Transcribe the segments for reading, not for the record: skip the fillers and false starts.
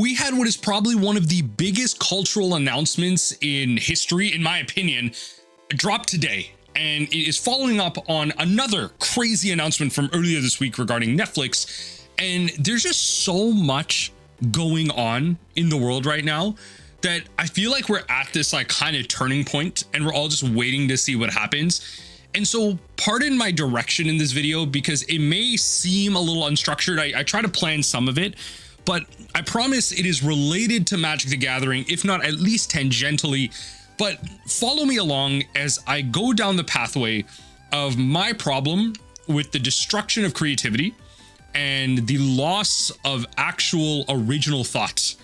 we had what is probably one of the biggest cultural announcements in history, in my opinion, drop today. And it is following up on another crazy announcement from earlier this week regarding Netflix. And there's just so much going on in the world right now that I feel like we're at this like kind of turning point and we're all just waiting to see what happens. And so pardon my direction in this video because it may seem a little unstructured. I try to plan some of it, but I promise it is related to Magic the Gathering, if not at least tangentially. But follow me along as I go down the pathway of my problem with the destruction of creativity and the loss of actual original thought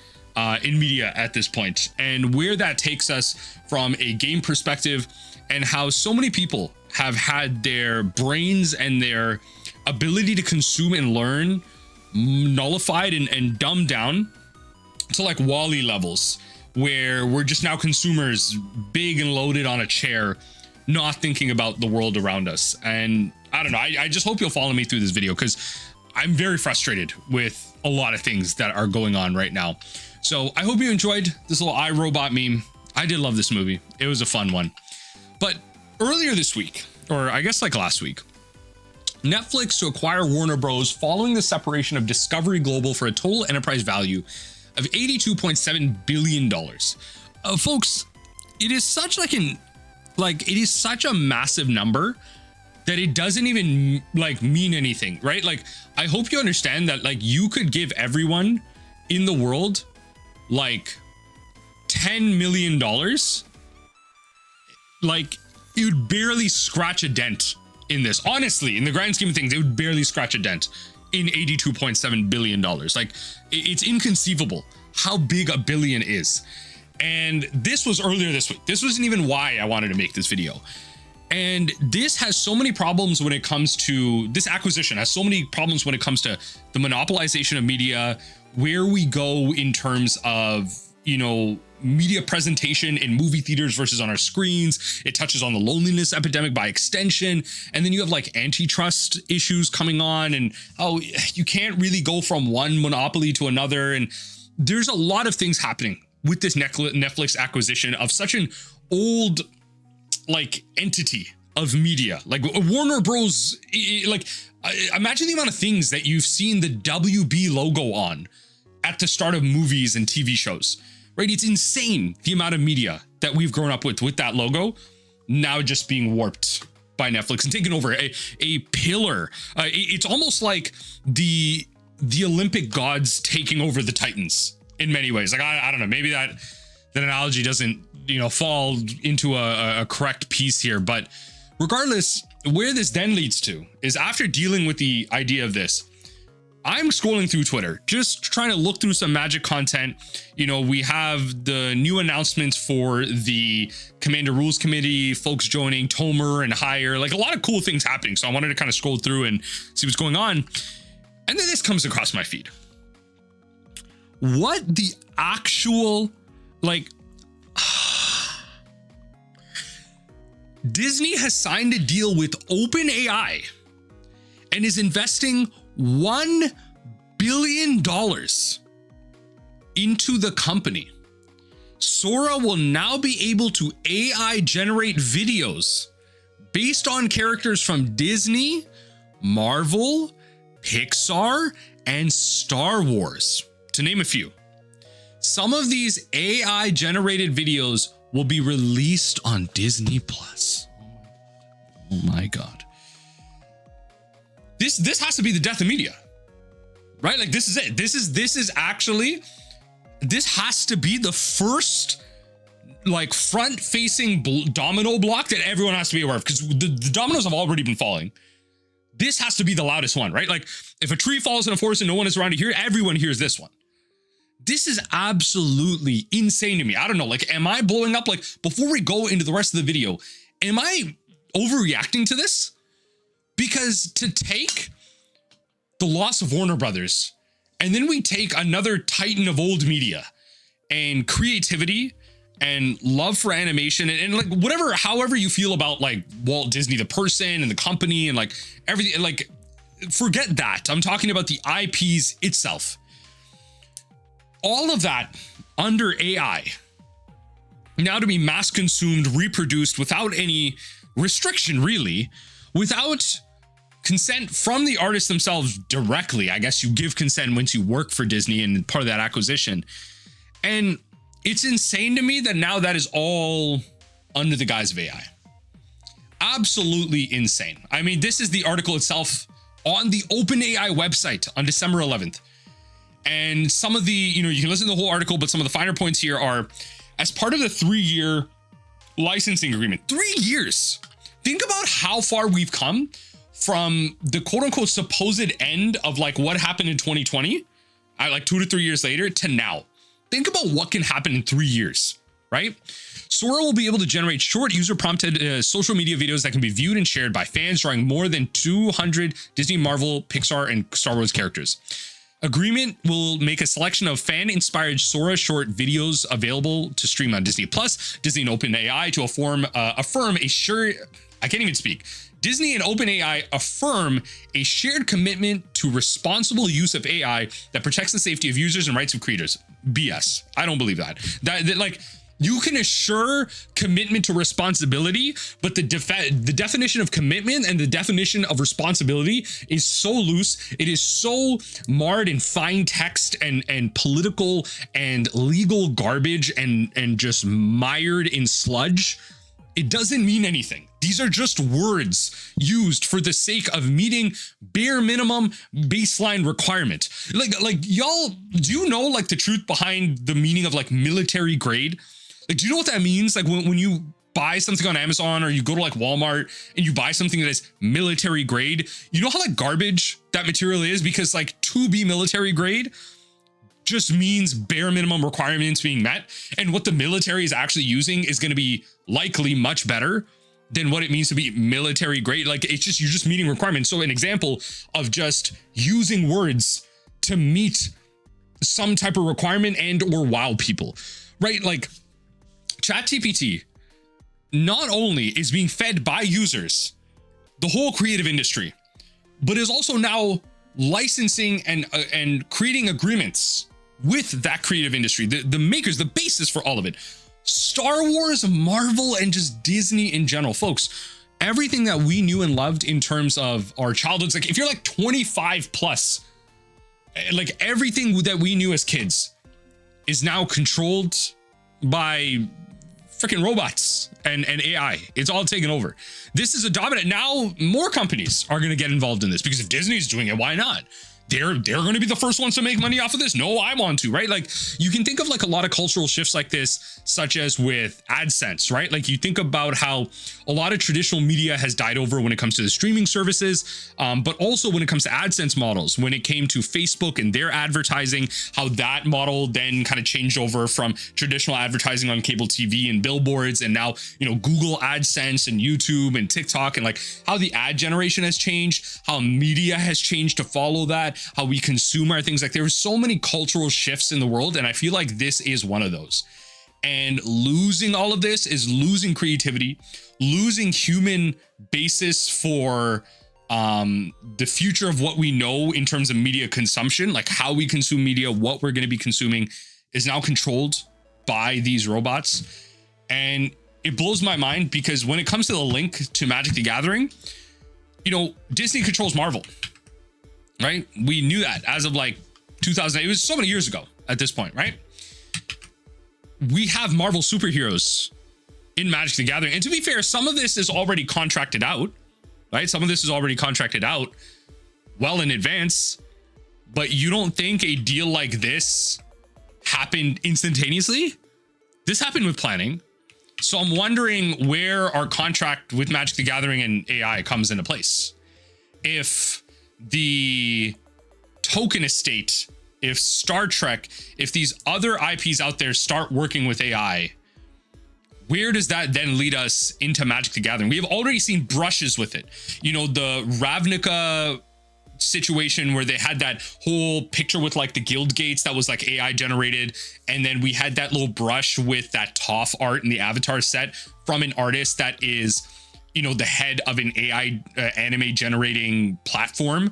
in media at this point, and where that takes us from a game perspective, and how so many people have had their brains and their ability to consume and learn nullified and dumbed down to like Wall-E levels, where we're just now consumers big and loaded on a chair, not thinking about the world around us. And I don't know, I just hope you'll follow me through this video because I'm very frustrated with a lot of things that are going on right now. So I hope you enjoyed this little iRobot meme. I did love this movie. It was a fun one. But earlier this week, or I guess like last week, Netflix to acquire Warner Bros. Following the separation of Discovery Global for a total enterprise value of $82.7 billion. Folks, it is such it is such a massive number that it doesn't even like mean anything, right? Like, I hope you understand that like you could give everyone in the world like $10 million, like it would barely scratch a dent in this. Honestly, in the grand scheme of things, it would barely scratch a dent in $82.7 billion. Like, it's inconceivable how big a billion is. And this was earlier this week. This wasn't even why I wanted to make this video. And this has so many problems when it comes to this acquisition, has so many problems when it comes to the monopolization of media, where we go in terms of, you know, media presentation in movie theaters versus on our screens. It touches on the loneliness epidemic by extension. And then you have like antitrust issues coming on, and oh, you can't really go from one monopoly to another. And there's a lot of things happening with this Netflix acquisition of such an old like entity of media, like Warner Bros. Like, imagine the amount of things that you've seen the WB logo on at the start of movies and TV shows, right? It's insane the amount of media that we've grown up with that logo now just being warped by Netflix and taken over a pillar. It's almost like the Olympic gods taking over the Titans in many ways. Like, I don't know, maybe that analogy doesn't, you know, fall into a correct piece here, but regardless, where this then leads to is after dealing with the idea of this, I'm scrolling through Twitter, just trying to look through some Magic content. You know, we have the new announcements for the Commander Rules Committee, folks joining Tomer and Higher, like a lot of cool things happening. So I wanted to kind of scroll through and see what's going on. And then this comes across my feed. What the actual, like, Disney has signed a deal with OpenAI and is investing $1 billion into the company. Sora will now be able to AI generate videos based on characters from Disney, Marvel, Pixar, and Star Wars, to name a few. Some of these AI generated videos will be released on Disney Plus. Oh my God. This has to be the death of media, right? Like, this is it. This is actually, this has to be the first like front facing domino block that everyone has to be aware of, because the dominoes have already been falling. This has to be the loudest one, right? Like, if a tree falls in a forest and no one is around to hear it, everyone hears this one. This is absolutely insane to me. I don't know, like, am I blowing up? Like, before we go into the rest of the video, am I overreacting to this? Because to take the loss of Warner Brothers, and then we take another titan of old media and creativity and love for animation and like whatever, however you feel about like Walt Disney, the person and the company and like everything, like forget that. I'm talking about the IPs itself. all of that under AI, now to be mass consumed, reproduced without any restriction, really, without consent from the artists themselves directly. I guess you give consent once you work for Disney and part of that acquisition. And it's insane to me that now that is all under the guise of AI. Absolutely insane. I mean, this is the article itself on the OpenAI website on December 11th. And some of the, you can listen to the whole article, but some of the finer points here are, as part of the 3-year licensing agreement, 3 years. Think about how far we've come from the quote unquote supposed end of like what happened in 2020, like 2 to 3 years later to now. Think about what can happen in 3 years, right? Sora will be able to generate short user prompted social media videos that can be viewed and shared by fans drawing more than 200 Disney, Marvel, Pixar, and Star Wars characters. Agreement will make a selection of fan-inspired Sora short videos available to stream on Disney Plus. Disney and OpenAI to affirm a shared, I can't even speak. Disney and OpenAI affirm a shared commitment to responsible use of AI that protects the safety of users and rights of creators. BS. I don't believe that. That like, you can assure commitment to responsibility, but the definition of commitment and the definition of responsibility is so loose. It is so marred in fine text and political and legal garbage and just mired in sludge. It doesn't mean anything. These are just words used for the sake of meeting bare minimum baseline requirement. Like y'all, do you know like the truth behind the meaning of like military grade? Like, do you know what that means? Like when you buy something on Amazon or you go to like Walmart and you buy something that is military grade, you know how like garbage that material is? Because like to be military grade just means bare minimum requirements being met. And what the military is actually using is going to be likely much better than what it means to be military grade. Like it's just, you're just meeting requirements. So an example of just using words to meet some type of requirement and or wow people, right? Like ChatGPT not only is being fed by users, the whole creative industry, but is also now licensing and creating agreements with that creative industry, the makers, the basis for all of it. Star Wars, Marvel, and just Disney in general, folks. Everything that we knew and loved in terms of our childhoods, like if you're like 25 plus, like everything that we knew as kids is now controlled by freaking robots and AI. It's all taken over. This is a dominant. Now more companies are going to get involved in this because if Disney's doing it, why not? They're going to be the first ones to make money off of this. No, I want to, right? Like you can think of like a lot of cultural shifts like this, such as with AdSense, right? Like you think about how a lot of traditional media has died over when it comes to the streaming services, but also when it comes to AdSense models, when it came to Facebook and their advertising, how that model then kind of changed over from traditional advertising on cable TV and billboards. And now, Google AdSense and YouTube and TikTok, and like how the ad generation has changed, how media has changed to follow that, how we consume our things. Like there's so many cultural shifts in the world. And I feel like this is one of those. And losing all of this is losing creativity, losing human basis for the future of what we know in terms of media consumption, like how we consume media, what we're going to be consuming is now controlled by these robots. And it blows my mind because when it comes to the link to Magic the Gathering, Disney controls Marvel, right? We knew that as of like 2008. It was so many years ago at this point, right? We have Marvel superheroes in Magic the Gathering. And to be fair, some of this is already contracted out, right? Some of this is already contracted out well in advance, but you don't think a deal like this happened instantaneously? This happened with planning. So I'm wondering where our contract with Magic the Gathering and AI comes into place. If the token estate, if Star Trek, if these other IPs out there start working with AI, where does that then lead us into Magic the Gathering? We have already seen brushes with it. The Ravnica situation where they had that whole picture with like the guild gates that was like AI generated. And then we had that little brush with that Toph art in the Avatar set from an artist that is, the head of an AI anime generating platform.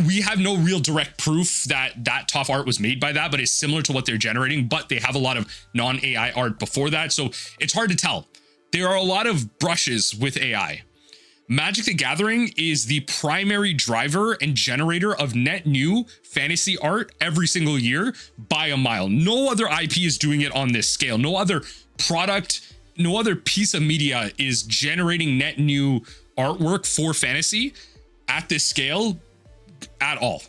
we have no real direct proof that that top art was made by that, but it's similar to what they're generating, but they have a lot of non-AI art before that. So it's hard to tell. There are a lot of brushes with AI. Magic the Gathering is the primary driver and generator of net new fantasy art every single year by a mile. No other IP is doing it on this scale. No other product, no other piece of media is generating net new artwork for fantasy at this scale at all.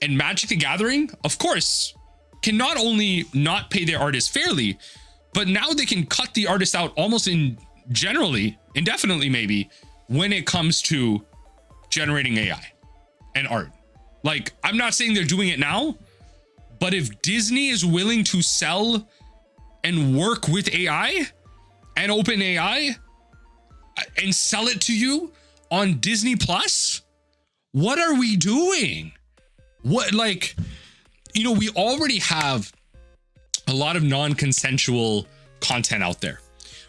And Magic the Gathering, of course, can not only not pay their artists fairly, but now they can cut the artist out almost indefinitely maybe, when it comes to generating AI and art. Like, I'm not saying they're doing it now, but if Disney is willing to sell and work with AI and OpenAI and sell it to you on Disney Plus, what are we doing? What, like, you know, we already have a lot of non-consensual content out there,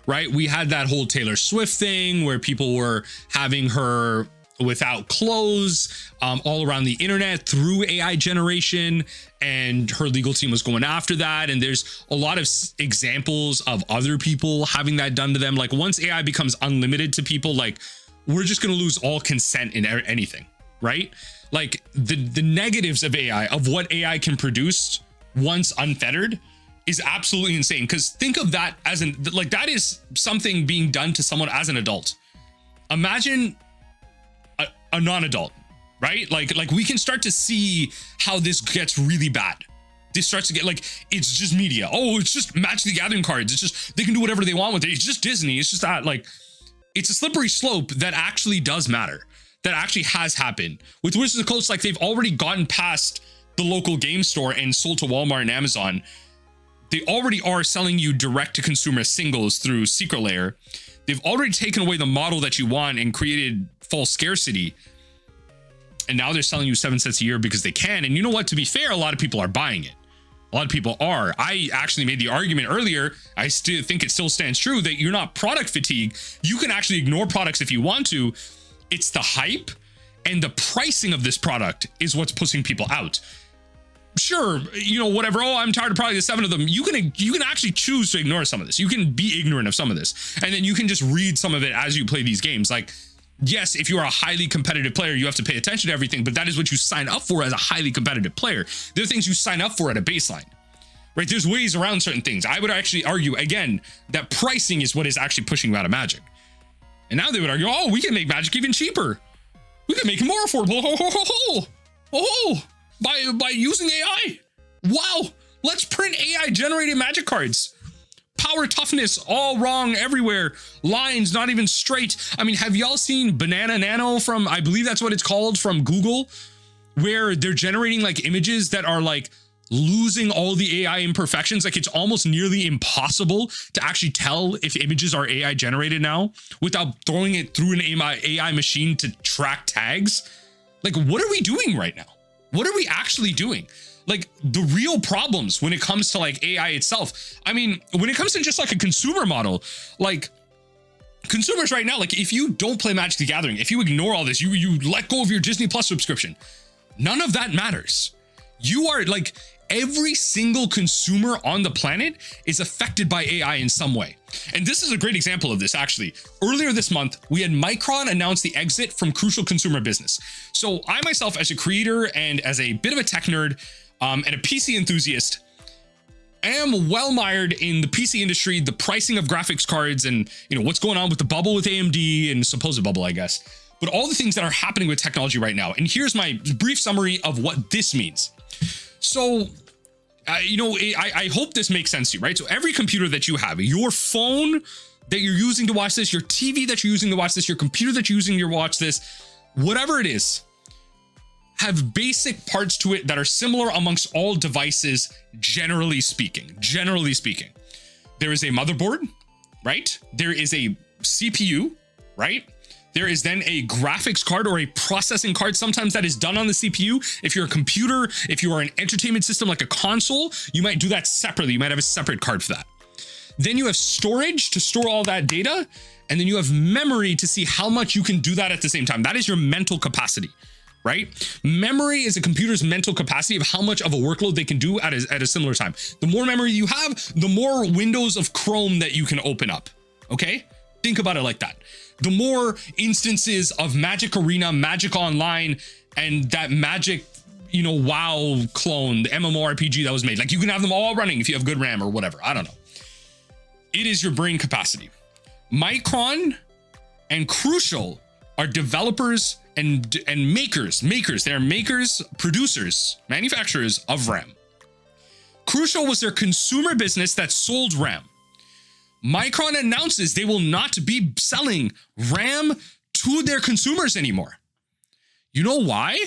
right? We had that whole Taylor Swift thing where people were having her without clothes all around the internet through AI generation, and her legal team was going after that. And there's a lot of examples of other people having that done to them. Like, once AI becomes unlimited to people, like, we're just going to lose all consent in anything, right? Like, the negatives of AI, of what AI can produce once unfettered, is absolutely insane. Because think of that as like, that is something being done to someone as an adult. Imagine a non-adult, right? Like we can start to see how this gets really bad. This starts to get like, it's just media. Oh, it's just Magic the Gathering cards. It's just, they can do whatever they want with it. It's just Disney. It's just that, like, it's a slippery slope that actually does matter. That actually has happened. With Wizards of the Coast, like, they've already gotten past the local game store and sold to Walmart and Amazon. They already are selling you direct to consumer singles through Secret Lair. They've already taken away the model that you want and created false scarcity. And now they're selling you 7 sets a year because they can. And you know what? To be fair, a lot of people are buying it. A lot of people are. I actually made the argument earlier. I still think it still stands true that you're not product fatigue. You can actually ignore products if you want to. It's the hype and the pricing of this product is what's pushing people out. Sure, you know, whatever. Oh, I'm tired of probably the 7 of them. You can actually choose to ignore some of this. You can be ignorant of some of this, and then you can just read some of it as you play these games. Like, yes, if you are a highly competitive player, you have to pay attention to everything, but that is what you sign up for as a highly competitive player. There are things you sign up for at a baseline, right? There's ways around certain things. I would actually argue, again, that pricing is what is actually pushing you out of Magic. And now they would argue, oh, we can make Magic even cheaper. We can make it more affordable. By using AI. Wow. Let's print AI generated Magic cards. Power toughness, all wrong everywhere. Lines not even straight. I mean, have y'all seen Banana Nano from, I believe that's what it's called, from Google, where they're generating like images that are like losing all the AI imperfections? Like, it's almost nearly impossible to actually tell if images are AI generated now without throwing it through an AI machine to track tags. Like, what are we doing right now? What are we actually doing? Like, the real problems when it comes to like AI itself. I mean, when it comes to just like a consumer model, like, consumers right now, like, if you don't play Magic the Gathering, if you ignore all this, you let go of your Disney Plus subscription, none of that matters. You are like, every single consumer on the planet is affected by AI in some way. And this is a great example of this, actually. Earlier this month, we had Micron announce the exit from crucial consumer business. So I myself, as a creator and as a bit of a tech nerd and a PC enthusiast, am well mired in the PC industry, the pricing of graphics cards, and, you know, what's going on with the bubble with AMD and supposed bubble, I guess. But all the things that are happening with technology right now. And here's my brief summary of what this means. So, you know, I hope this makes sense to you, right? So every computer that you have, your phone that you're using to watch this, your TV that you're using to watch this, your computer that you're using to watch this, whatever it is, have basic parts to it that are similar amongst all devices, generally speaking. Generally speaking, there is a motherboard, right? There is a CPU, right? There is then a graphics card or a processing card. Sometimes that is done on the CPU. If you're a computer, if you are an entertainment system like a console, you might do that separately. You might have a separate card for that. Then you have storage to store all that data. And then you have memory to see how much you can do that at the same time. That is your mental capacity, right? Memory is a computer's mental capacity of how much of a workload they can do at a similar time. The more memory you have, the more windows of Chrome that you can open up, okay? Think about it like that. The more instances of Magic Arena, Magic Online, and that Magic, WoW clone, the MMORPG that was made, like you can have them all running if you have good RAM or whatever. I don't know. It is your brain capacity. Micron and Crucial are developers and makers. They're makers, producers, manufacturers of RAM. Crucial was their consumer business that sold RAM. Micron announces they will not be selling RAM to their consumers anymore. You know why?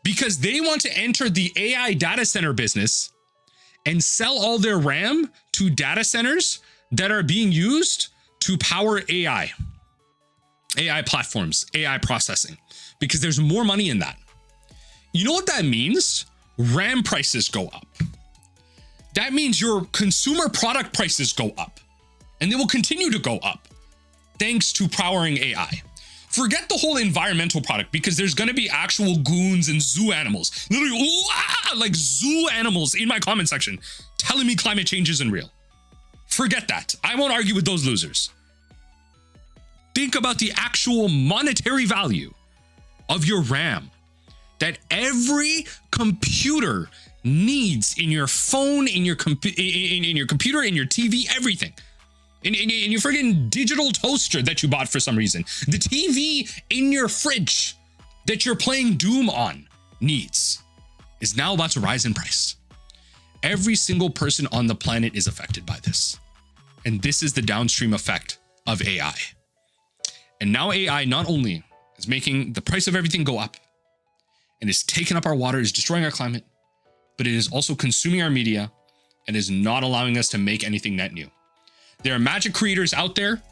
Because they want to enter the AI data center business and sell all their RAM to data centers that are being used to power AI platforms, AI processing, because there's more money in that. You know what that means? RAM prices go up. That means your consumer product prices go up, and they will continue to go up thanks to powering AI. Forget the whole environmental product, because there's going to be actual goons and zoo animals, literally like zoo animals in my comment section telling me climate change isn't real. Forget that. I won't argue with those losers. Think about the actual monetary value of your RAM that every computer needs in your phone, in your computer, in your TV, everything. In your friggin' digital toaster that you bought for some reason. The TV in your fridge that you're playing Doom on needs is now about to rise in price. Every single person on the planet is affected by this. And this is the downstream effect of AI. And now AI not only is making the price of everything go up and is taking up our water, is destroying our climate, but it is also consuming our media and is not allowing us to make anything net new. There are Magic creators out there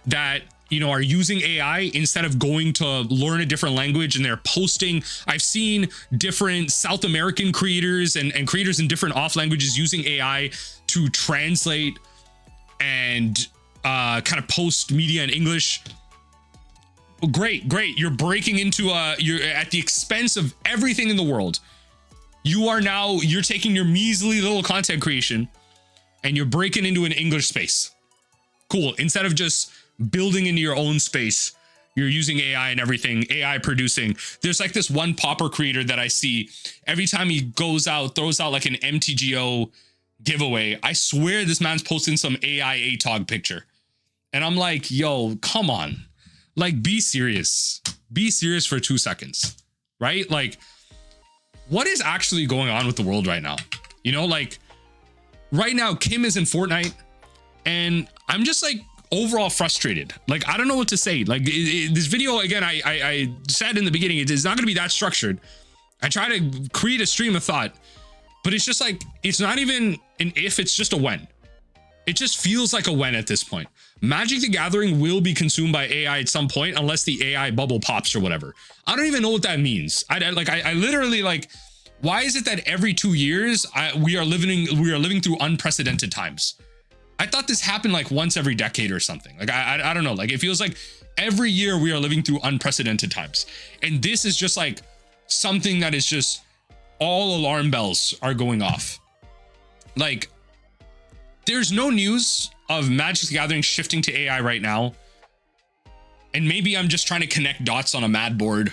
that, are using AI instead of going to learn a different language, and they're posting. I've seen different South American creators and creators in different off languages using AI to translate and kind of post media in English. Great. You're breaking into you're at the expense of everything in the world. You're taking your measly little content creation and you're breaking into an English space. Cool. Instead of just building into your own space, you're using AI and everything, AI producing. There's like this one popper creator that I see every time he goes out, throws out like an MTGO giveaway. I swear this man's posting some AI ATOG picture. And I'm like, yo, come on. Like, be serious. Be serious for 2 seconds, right? Like, what is actually going on with the world right now? Like right now, Kim is in Fortnite and I'm just like overall frustrated. Like, I don't know what to say. Like this video, again, I said in the beginning, it is not going to be that structured. I try to create a stream of thought, but it's just like, it's not even an if, it's just a when. It just feels like a when at this point. Magic the Gathering will be consumed by AI at some point, unless the AI bubble pops or whatever. I don't even know what that means. I literally, like, why is it that every 2 years we are living through unprecedented times? I thought this happened like once every decade or something. Like, I don't know. Like, it feels like every year we are living through unprecedented times. And this is just like something that is just all alarm bells are going off. Like, there's no news of Magic the Gathering shifting to AI right now. And maybe I'm just trying to connect dots on a mad board,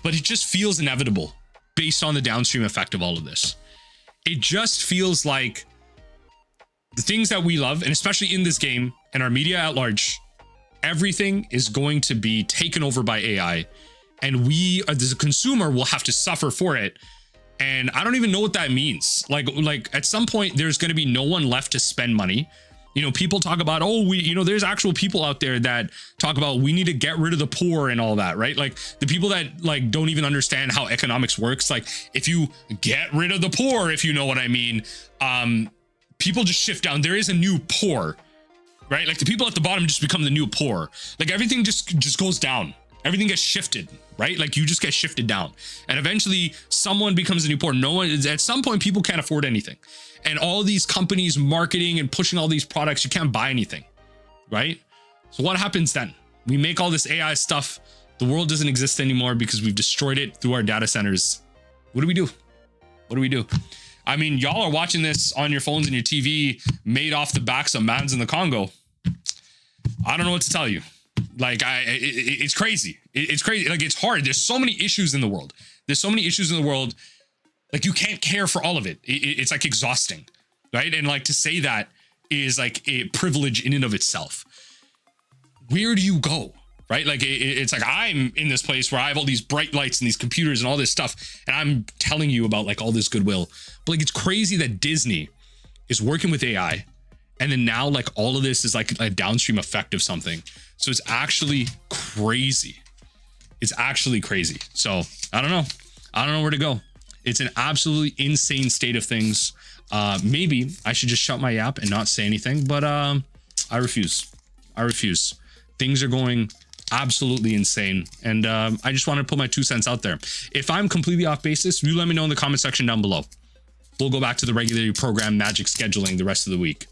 but it just feels inevitable based on the downstream effect of all of this. It just feels like the things that we love, and especially in this game and our media at large, everything is going to be taken over by AI. And we, as a consumer, will have to suffer for it. And I don't even know what that means. Like at some point, there's going to be no one left to spend money. People talk about, there's actual people out there that talk about we need to get rid of the poor and all that, right? Like the people that like don't even understand how economics works. Like if you get rid of the poor, if you know what I mean, people just shift down. There is a new poor, right? Like the people at the bottom just become the new poor. Like everything just goes down. Everything gets shifted, right? Like you just get shifted down, and eventually someone becomes a new poor. No one, at some point, people can't afford anything, and all these companies marketing and pushing all these products, you can't buy anything, right? So what happens then? We make all this AI stuff The world doesn't exist anymore because we've destroyed it through our data centers. What do we do? What do we do? I mean, y'all are watching this on your phones and your TV made off the backs of mans in the Congo. I don't know what to tell you. Like, it's crazy. It's crazy. Like, it's hard. There's so many issues in the world. There's so many issues in the world. Like, you can't care for all of it. It's like exhausting, right? And like to say that is like a privilege in and of itself. Where do you go? Right? Like it's like I'm in this place where I have all these bright lights and these computers and all this stuff, and I'm telling you about like all this goodwill. But like, it's crazy that Disney is working with AI, and then now like all of this is like a downstream effect of something. So it's actually crazy. It's actually crazy. So I don't know. I don't know where to go. It's an absolutely insane state of things. Maybe I should just shut my app and not say anything, but I refuse. I refuse. Things are going absolutely insane, and I just want to put my 2 cents out there. If I'm completely off basis, you let me know in the comment section down below. We'll go back to the regularly programmed magic scheduling the rest of the week.